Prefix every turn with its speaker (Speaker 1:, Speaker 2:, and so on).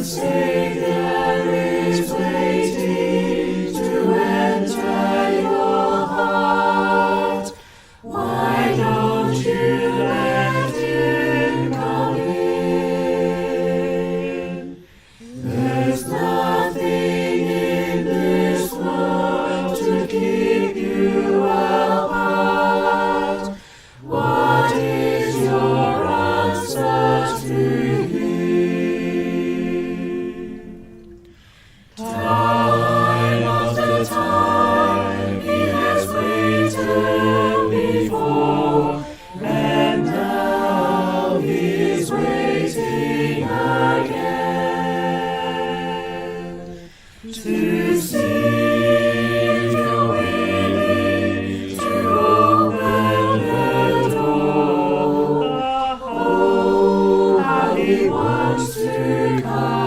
Speaker 1: Savior is waiting to enter your heart. Why don't you let him come in? There's nothing in this world to keep you apart. What is your answer to him? Time after time he has waited before, and now he is waiting again to see if you're willing to open the door. Oh, how he wants to come.